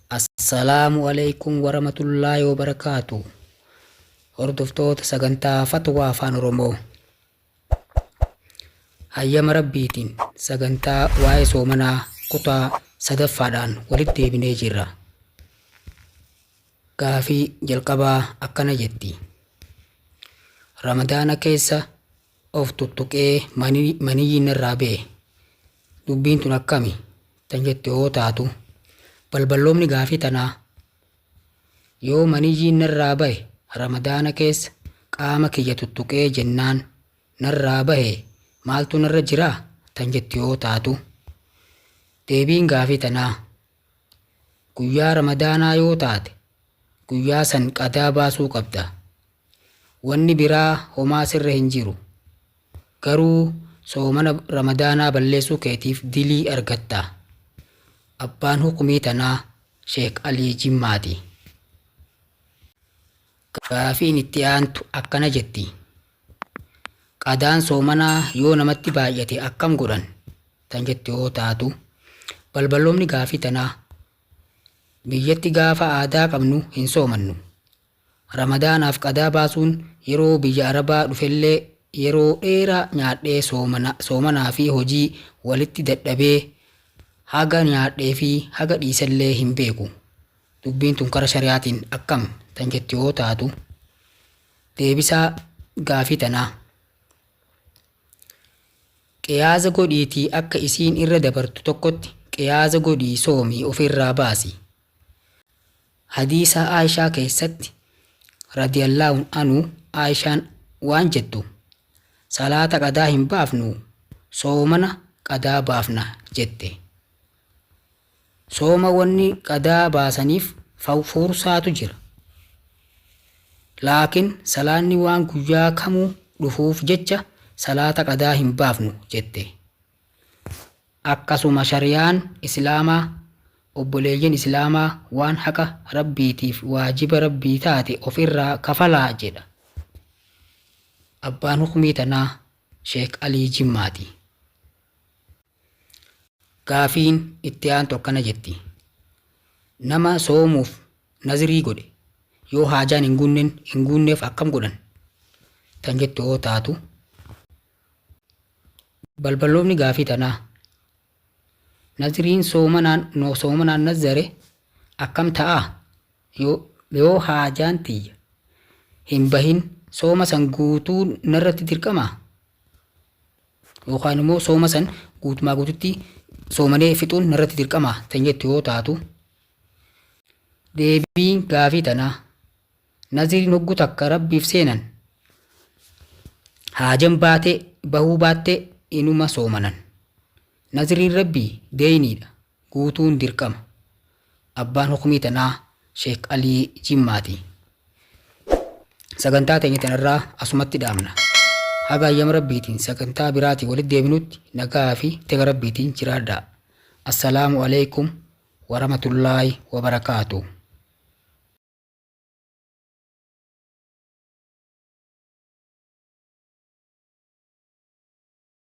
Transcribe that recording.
Assalaamu alaykum warahmatullaahi wabarakaatu. Hordoftoota sagantaa Fatwaa Afaan Oromoo. Hayyama Rabbiitiin sagantaa waa'ee soomanaa kutaa sadaffaadhaan walitti deebinee jirra. Gaafii jalqabaa akkana jetti. Ramadaana keessa of tuttuqee maniyyiin irraa ba'e. Dubbiin tun akkami? Tan jette yoo taatu balballoomni gaafii tanaa yoo maniyyiin narraa bahe ramadaana keessa qaama kiyya tuttuqee jennaan narraa bahe maaltu narra jiraa? Tan jette yoo taatu deebiin gaafii tanaa guyyaa ramadaanaa yoo taate guyyaa san qadaa baasuu qabda. Wanni biraa homaa sirra hin jiru. Garuu soomana ramadaanaa balleessuu keetiif dilii argatta. Abbaan hukumii tanaa Sheek Alii Jimmaati. Gaafiin itti aantu akkana jetti. Qadaan soomanaa yoo namatti baay'ate akkam godhan? Tan jette yoo taatu balballoomni gaafii tanaa biyyatti gaafa aadaa qabnu hin soomannu. Ramadaanaaf qadaa baasuun yeroo biyya Arabaa dhufellee yeroo dheeraa nyaadhee soomanaa fi hojii walitti dadhabee haga nyaadhee fi haga dhiisallee hin beeku. Dubbiin tun kara shari'aatiin akkam? Tan jette yoo taatu deebisaa gaafii tanaa qiyaaza godhiitii akka isiin irra dabartu tokkotti qiyaaza godhii soomii ofirraa baasi. Hadiisa Aayishaa keessatti radiyallaahu anhu Aayishaan waan jettu salaata qadaa hin baafnu soomana qadaa baafna jette. Sooma wanni qadaa baasaniif fursaatu jira. Laakiin salaanni waan guyyaa kamuu dhufuuf jecha salaata qadaa hin baafnu jette. Akkasuma shari'aan Islaamaa obboleeyyan Islaamaa waan haqa Rabbiitiif waajiba Rabbii taate ofirraa kafalaa jedha. Abbaan hukumii tanaa Sheek Alii Jimmaati. Gaafiin itti aantu akkana jetti. Nama soomuuf nazirii godhe yoo haajaan hin guunneef akkam godhan? Tan jettu yoo taatu balballoomni gaafii tanaa naziriin soomanaan nazare akkam ta'a? Yoo haajaan tiyya hin bahin sooma san guutuu narratti dirqamaa? Yookaan immoo sooma san guutumaa guututti soomanee fixuun narratti dirqamaa? Tan jettu yoo taatu deebiin gaafii tanaa naziriin hoggu takka Rabbiif seenan haajan baatee bahuu baattee inuma soomanan. Naziriin Rabbii deeyniidha, guutuun dirqama. Abbaan hukumii tanaa Sheek Alii Jimmaati. Sagantaa teenya tanarraa asumatti dhaabna. Haga hayyama Rabbiitiin sagantaa biraatiin walitti deebinutti nagaa fi tega Rabbiitiin jiraadhaa. Assalaamu alaykum warahmatullaahi wabarakaatuh.